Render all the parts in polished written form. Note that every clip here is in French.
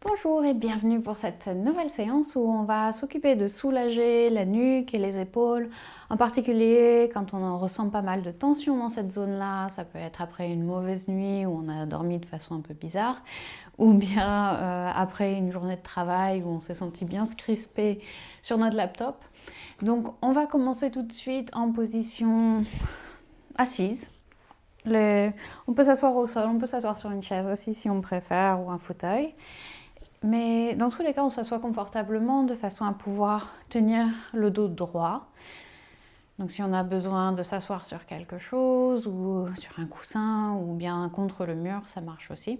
Bonjour et bienvenue pour cette nouvelle séance où on va s'occuper de soulager la nuque et les épaules, en particulier quand on en ressent pas mal de tension dans cette zone-là. Ça peut être après une mauvaise nuit où on a dormi de façon un peu bizarre, ou bien après une journée de travail où on s'est senti bien se crisper sur notre laptop. Donc on va commencer tout de suite en position assise. On peut s'asseoir au sol, on peut s'asseoir sur une chaise aussi si on préfère, ou un fauteuil. Mais dans tous les cas, on s'assoit confortablement de façon à pouvoir tenir le dos droit. Donc si on a besoin de s'asseoir sur quelque chose ou sur un coussin ou bien contre le mur, ça marche aussi.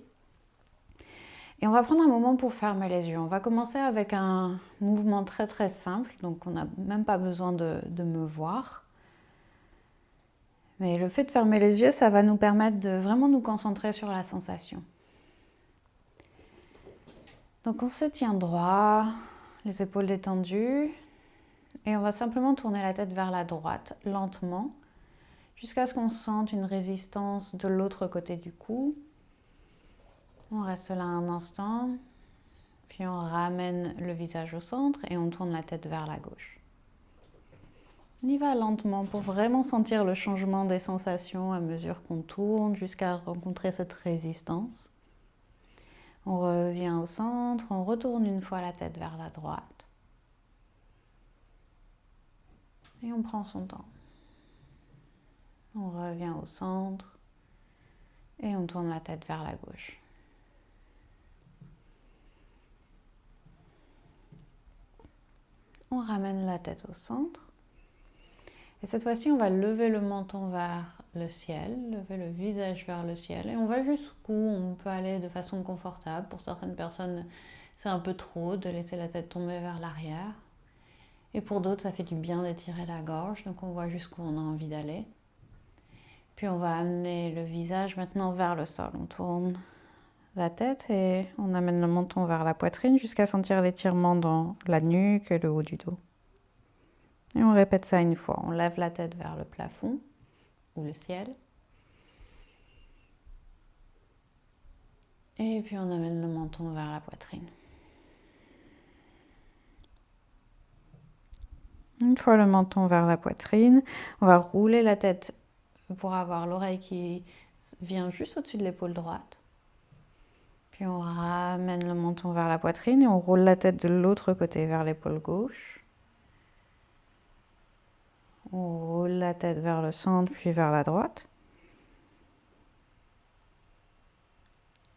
Et on va prendre un moment pour fermer les yeux. On va commencer avec un mouvement très très simple, donc on n'a même pas besoin de me voir. Mais le fait de fermer les yeux, ça va nous permettre de vraiment nous concentrer sur la sensation. Donc on se tient droit, les épaules détendues, et on va simplement tourner la tête vers la droite, lentement, jusqu'à ce qu'on sente une résistance de l'autre côté du cou. On reste là un instant, puis on ramène le visage au centre et on tourne la tête vers la gauche. On y va lentement pour vraiment sentir le changement des sensations à mesure qu'on tourne jusqu'à rencontrer cette résistance. On revient au centre, on retourne une fois la tête vers la droite. Et on prend son temps. On revient au centre et on tourne la tête vers la gauche. On ramène la tête au centre. Et cette fois-ci, on va lever le menton vers le ciel, lever le visage vers le ciel. Et on va jusqu'où on peut aller de façon confortable. Pour certaines personnes, c'est un peu trop de laisser la tête tomber vers l'arrière. Et pour d'autres, ça fait du bien d'étirer la gorge. Donc on voit jusqu'où on a envie d'aller. Puis on va amener le visage maintenant vers le sol. On tourne la tête et on amène le menton vers la poitrine jusqu'à sentir l'étirement dans la nuque et le haut du dos. Et on répète ça une fois. On lève la tête vers le plafond ou le ciel. Et puis on amène le menton vers la poitrine. Une fois le menton vers la poitrine, on va rouler la tête pour avoir l'oreille qui vient juste au-dessus de l'épaule droite. Puis on ramène le menton vers la poitrine et on roule la tête de l'autre côté vers l'épaule gauche. On roule la tête vers le centre puis vers la droite.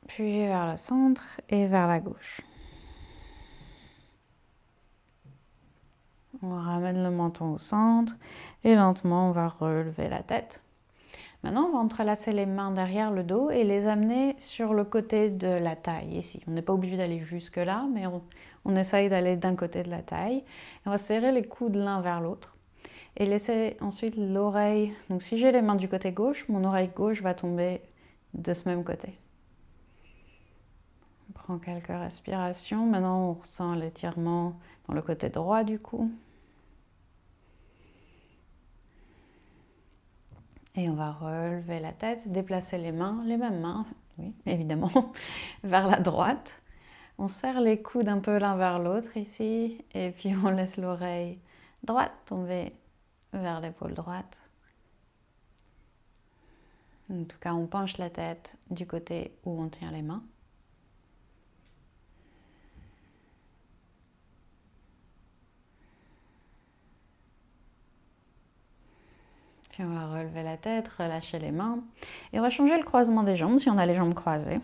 Puis vers le centre et vers la gauche. On ramène le menton au centre et lentement on va relever la tête. Maintenant on va entrelacer les mains derrière le dos et les amener sur le côté de la taille ici. On n'est pas obligé d'aller jusque là, mais on essaye d'aller d'un côté de la taille. Et on va serrer les coudes l'un vers l'autre et laisser ensuite l'oreille. Donc si j'ai les mains du côté gauche, mon oreille gauche va tomber de ce même côté. On prend quelques respirations. Maintenant on ressent l'étirement dans le côté droit du cou. Et on va relever la tête, déplacer les mêmes mains, oui, évidemment, vers la droite. On serre les coudes un peu l'un vers l'autre ici, et puis on laisse l'oreille droite tomber vers l'épaule droite. En tout cas, on penche la tête du côté où on tient les mains. Puis on va relever la tête, relâcher les mains. Et on va changer le croisement des jambes si on a les jambes croisées.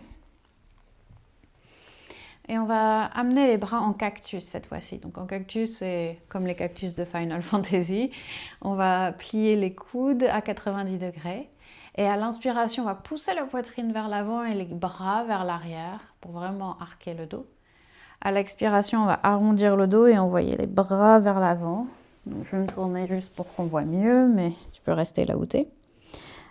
Et on va amener les bras en cactus cette fois-ci. Donc en cactus, c'est comme les cactus de Final Fantasy. On va plier les coudes à 90 degrés. Et à l'inspiration, on va pousser la poitrine vers l'avant et les bras vers l'arrière pour vraiment arquer le dos. À l'expiration, on va arrondir le dos et envoyer les bras vers l'avant. Donc je vais me tourner juste pour qu'on voit mieux, mais tu peux rester là où tu es.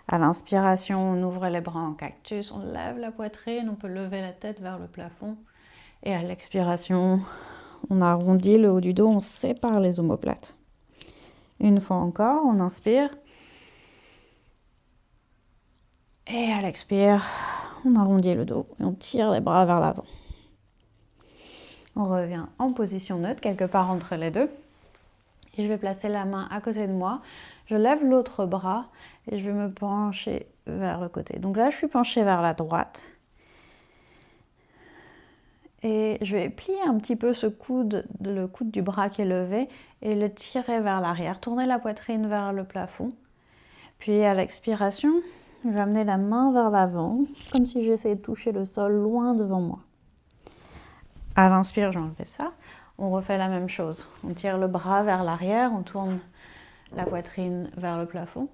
À l'inspiration, on ouvre les bras en cactus, on lève la poitrine, on peut lever la tête vers le plafond. Et à l'expiration, on arrondit le haut du dos, on sépare les omoplates. Une fois encore, on inspire. Et à l'expire, on arrondit le dos et on tire les bras vers l'avant. On revient en position neutre, quelque part entre les deux. Et je vais placer la main à côté de moi. Je lève l'autre bras et je vais me pencher vers le côté. Donc là, je suis penchée vers la droite. Et je vais plier un petit peu ce coude, le coude du bras qui est levé et le tirer vers l'arrière. Tourner la poitrine vers le plafond. Puis à l'expiration, je vais amener la main vers l'avant, comme si j'essayais de toucher le sol loin devant moi. À l'inspire, j'enlève ça. On refait la même chose. On tire le bras vers l'arrière, on tourne la poitrine vers le plafond.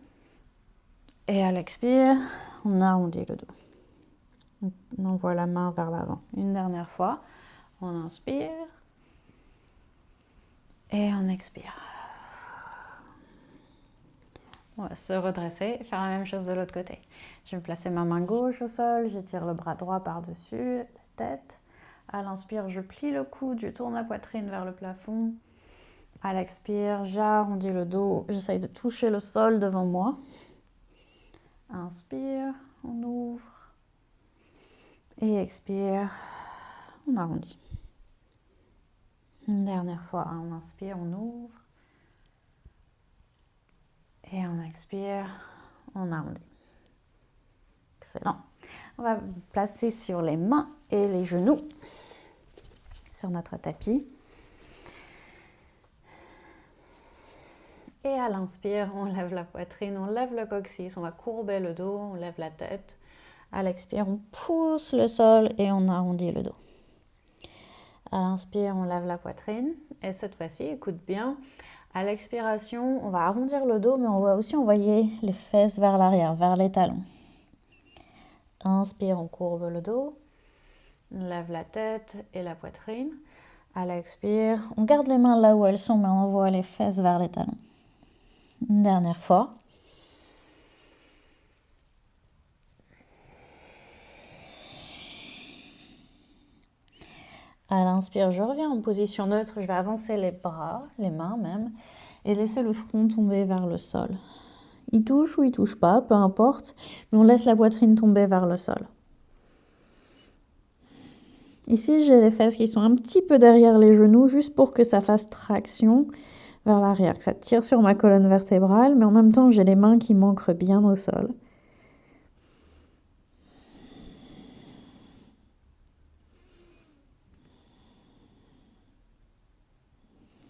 Et à l'expire, on arrondit le dos. On envoie la main vers l'avant. Une dernière fois, on inspire et on expire. On va se redresser et faire la même chose de l'autre côté. Je vais placer ma main gauche au sol, j'étire le bras droit par-dessus la tête. À l'inspire, je plie le coude, je tourne la poitrine vers le plafond. À l'expire, j'arrondis le dos, j'essaye de toucher le sol devant moi. Inspire, on ouvre. Et expire, on arrondit. Une dernière fois, on inspire, on ouvre. Et on expire, on arrondit. Excellent. On va placer sur les mains et les genoux sur notre tapis. Et à l'inspire, on lève la poitrine, on lève le coccyx, on va courber le dos, on lève la tête. À l'expire, on pousse le sol et on arrondit le dos. À l'inspire, on lève la poitrine. Et cette fois-ci, écoute bien, à l'expiration, on va arrondir le dos, mais on va aussi envoyer les fesses vers l'arrière, vers les talons. Inspire, on courbe le dos, on lève la tête et la poitrine. À l'expire, on garde les mains là où elles sont, mais on envoie les fesses vers les talons. Une dernière fois. À l'inspire, je reviens en position neutre. Je vais avancer les bras, les mains même, et laisser le front tomber vers le sol. Il touche ou il touche pas, peu importe, mais on laisse la poitrine tomber vers le sol. Ici, j'ai les fesses qui sont un petit peu derrière les genoux, juste pour que ça fasse traction vers l'arrière, que ça tire sur ma colonne vertébrale, mais en même temps, j'ai les mains qui m'ancrent bien au sol.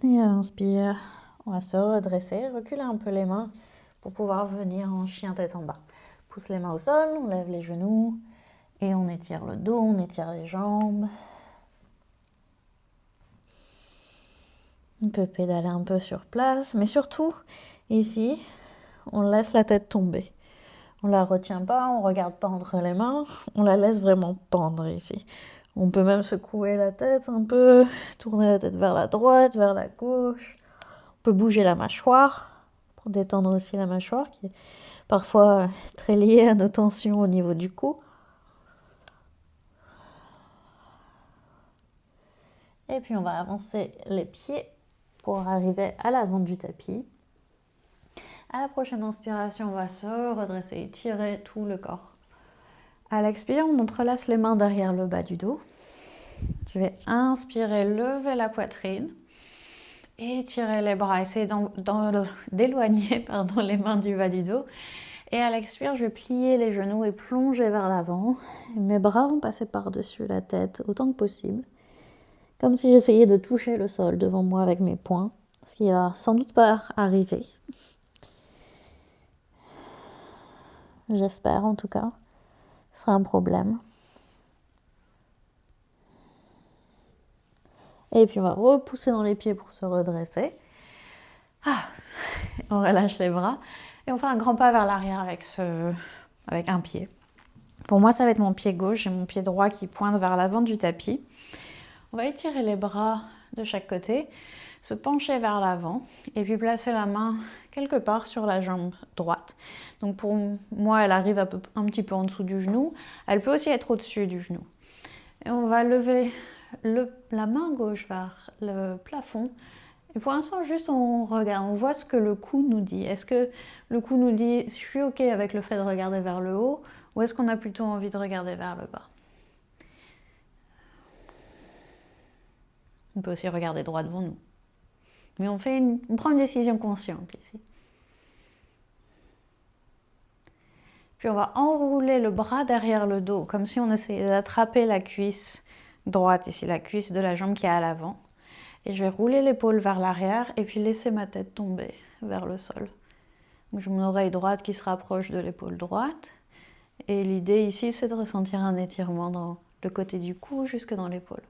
Et à l'inspire, on va se redresser, reculer un peu les mains pour pouvoir venir en chien tête en bas. Pousse les mains au sol, on lève les genoux et on étire le dos, on étire les jambes. On peut pédaler un peu sur place, mais surtout, ici, on laisse la tête tomber. On ne la retient pas, on ne regarde pas entre les mains, on la laisse vraiment pendre ici. On peut même secouer la tête un peu, tourner la tête vers la droite, vers la gauche. On peut bouger la mâchoire pour détendre aussi la mâchoire qui est parfois très liée à nos tensions au niveau du cou. Et puis on va avancer les pieds pour arriver à l'avant du tapis. À la prochaine inspiration, on va se redresser, étirer tout le corps. À l'expire, on entrelace les mains derrière le bas du dos. Je vais inspirer, lever la poitrine, étirer les bras, essayer d'éloigner les mains du bas du dos. Et à l'expire, je vais plier les genoux et plonger vers l'avant. Mes bras vont passer par-dessus la tête autant que possible, comme si j'essayais de toucher le sol devant moi avec mes poings, ce qui va sans doute pas arriver. J'espère en tout cas. Ce sera un problème. Et puis on va repousser dans les pieds pour se redresser. On relâche les bras et on fait un grand pas vers l'arrière avec un pied. Pour moi, ça va être mon pied gauche et mon pied droit qui pointe vers l'avant du tapis. On va étirer les bras de chaque côté, se pencher vers l'avant et puis placer la main quelque part sur la jambe droite. Donc pour moi, elle arrive un petit peu en dessous du genou. Elle peut aussi être au-dessus du genou. Et on va lever la main gauche vers le plafond. Et pour l'instant, juste on regarde, on voit ce que le cou nous dit. Est-ce que le cou nous dit « je suis OK avec le fait de regarder vers le haut » ou est-ce qu'on a plutôt envie de regarder vers le bas? On peut aussi regarder droit devant nous. Mais on prend une décision consciente ici. Puis on va enrouler le bras derrière le dos, comme si on essayait d'attraper la cuisse droite, ici la cuisse de la jambe qui est à l'avant. Et je vais rouler l'épaule vers l'arrière et puis laisser ma tête tomber vers le sol. Donc j'ai mon oreille droite qui se rapproche de l'épaule droite. Et l'idée ici, c'est de ressentir un étirement dans le côté du cou jusque dans l'épaule.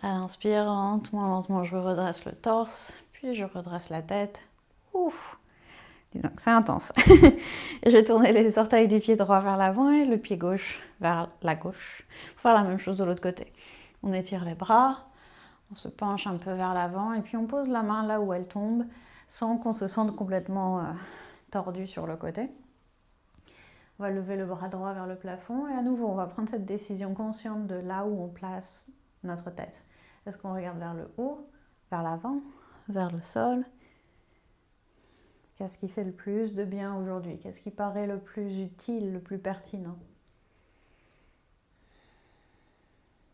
À l'inspire, lentement, lentement, je redresse le torse, puis je redresse la tête. Ouf! Dis donc, c'est intense. Et je vais tourner les orteils du pied droit vers l'avant et le pied gauche vers la gauche. Pour faire la même chose de l'autre côté. On étire les bras, on se penche un peu vers l'avant et puis on pose la main là où elle tombe sans qu'on se sente complètement tordu sur le côté. On va lever le bras droit vers le plafond et à nouveau on va prendre cette décision consciente de là où on place notre tête. Est-ce qu'on regarde vers le haut, vers l'avant, vers le sol? Qu'est-ce qui fait le plus de bien aujourd'hui? Qu'est-ce qui paraît le plus utile, le plus pertinent?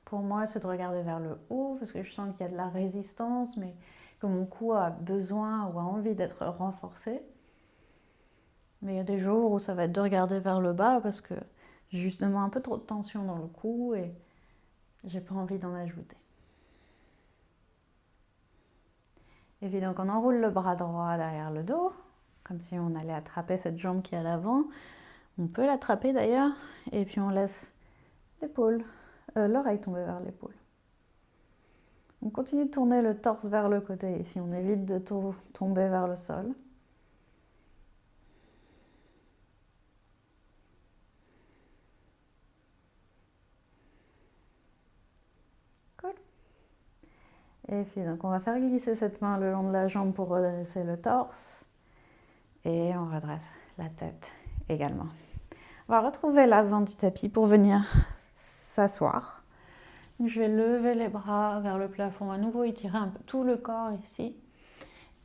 Pour moi, c'est de regarder vers le haut parce que je sens qu'il y a de la résistance, mais que mon cou a besoin ou a envie d'être renforcé. Mais il y a des jours où ça va être de regarder vers le bas parce que j'ai justement un peu trop de tension dans le cou et j'ai pas envie d'en ajouter. Et puis donc on enroule le bras droit derrière le dos, comme si on allait attraper cette jambe qui est à l'avant. On peut l'attraper d'ailleurs, et puis on laisse l'oreille tomber vers l'épaule. On continue de tourner le torse vers le côté ici, on évite de tomber vers le sol. Cool. Et puis donc on va faire glisser cette main le long de la jambe pour redresser le torse. Et on redresse la tête également. On va retrouver l'avant du tapis pour venir s'asseoir. Je vais lever les bras vers le plafond, à nouveau étirer un peu tout le corps ici.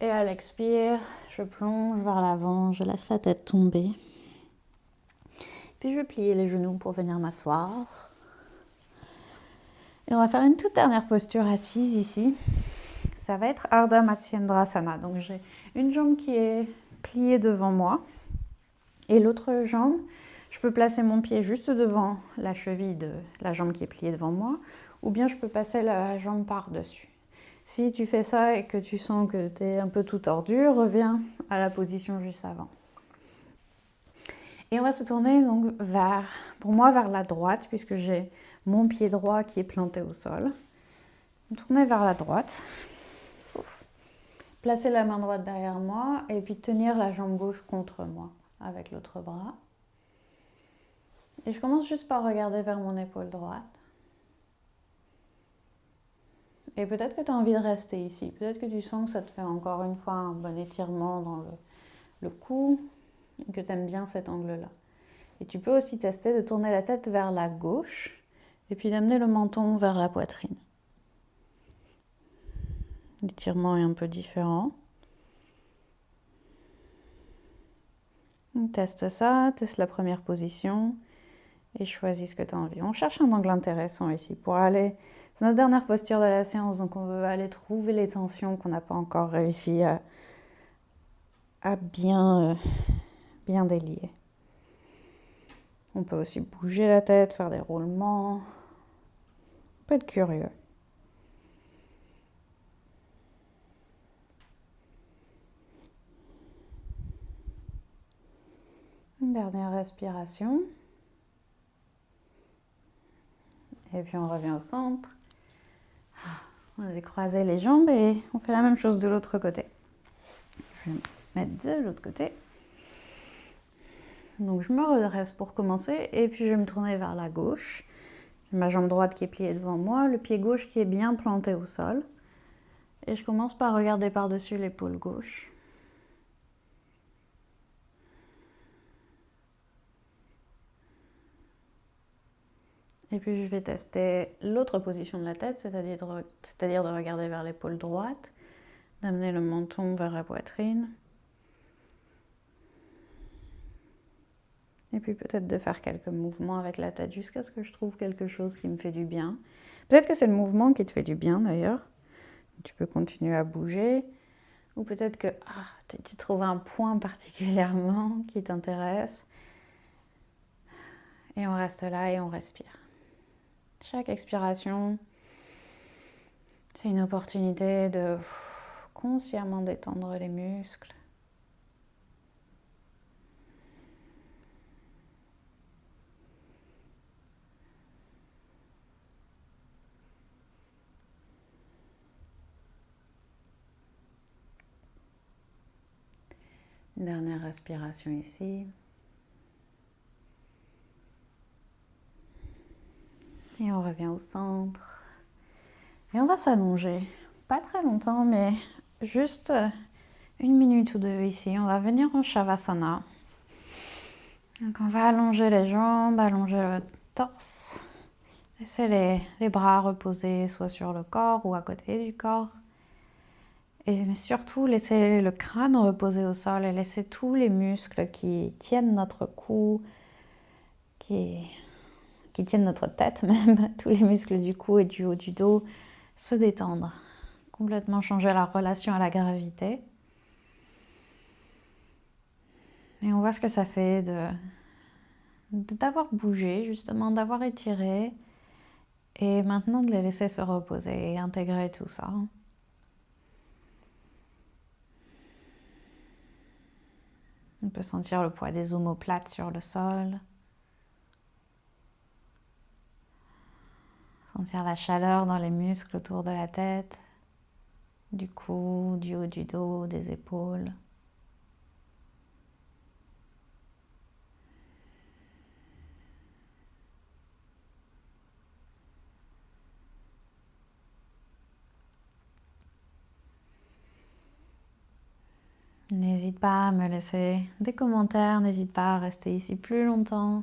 Et à l'expire, je plonge vers l'avant, je laisse la tête tomber. Puis je vais plier les genoux pour venir m'asseoir. Et on va faire une toute dernière posture assise ici. Ça va être Ardha Matsyendrasana. Donc j'ai une jambe qui est pliée devant moi. Et l'autre jambe, je peux placer mon pied juste devant la cheville de la jambe qui est pliée devant moi. Ou bien je peux passer la jambe par-dessus. Si tu fais ça et que tu sens que tu es un peu tout tordu, reviens à la position juste avant. Et on va se tourner donc pour moi vers la droite, puisque j'ai mon pied droit qui est planté au sol. Tourner vers la droite. Ouf. Placer la main droite derrière moi et puis tenir la jambe gauche contre moi avec l'autre bras. Et je commence juste par regarder vers mon épaule droite. Et peut-être que tu as envie de rester ici. Peut-être que tu sens que ça te fait encore une fois un bon étirement dans le cou et que tu aimes bien cet angle-là. Et tu peux aussi tester de tourner la tête vers la gauche et puis d'amener le menton vers la poitrine. L'étirement est un peu différent. Teste ça, teste la première position et choisis ce que tu as envie. On cherche un angle intéressant ici pour aller... C'est notre dernière posture de la séance, donc on veut aller trouver les tensions qu'on n'a pas encore réussi à bien délier. On peut aussi bouger la tête, faire des roulements. On peut être curieux. Une dernière respiration. Et puis on revient au centre. On va décroiser les jambes et on fait la même chose de l'autre côté. Je vais mettre de l'autre côté. Donc je me redresse pour commencer et puis je vais me tourner vers la gauche. J'ai ma jambe droite qui est pliée devant moi, le pied gauche qui est bien planté au sol. Et je commence par regarder par-dessus l'épaule gauche. Et puis je vais tester l'autre position de la tête, c'est-à-dire de regarder vers l'épaule droite, d'amener le menton vers la poitrine. Et puis peut-être de faire quelques mouvements avec la tête jusqu'à ce que je trouve quelque chose qui me fait du bien. Peut-être que c'est le mouvement qui te fait du bien d'ailleurs. Tu peux continuer à bouger. Ou peut-être que tu trouves un point particulièrement qui t'intéresse. Et on reste là et on respire. Chaque expiration, c'est une opportunité de consciemment détendre les muscles. Dernière respiration ici. Et on revient au centre. Et on va s'allonger. Pas très longtemps, mais juste 1 minute ou 2 ici. On va venir en Shavasana. Donc on va allonger les jambes, allonger le torse. Laisser les bras reposer soit sur le corps ou à côté du corps. Et surtout, laisser le crâne reposer au sol et laisser tous les muscles qui tiennent notre cou, qui tiennent notre tête même, tous les muscles du cou et du haut du dos, se détendre. Complètement changer la relation à la gravité. Et on voit ce que ça fait d'avoir bougé, justement, d'avoir étiré. Et maintenant de les laisser se reposer et intégrer tout ça. On peut sentir le poids des omoplates sur le sol. Sentir la chaleur dans les muscles autour de la tête, du cou, du haut du dos, des épaules. N'hésite pas à me laisser des commentaires, n'hésite pas à rester ici plus longtemps.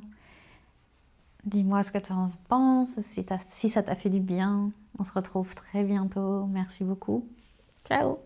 Dis-moi ce que tu en penses, si ça t'a fait du bien. On se retrouve très bientôt. Merci beaucoup. Ciao!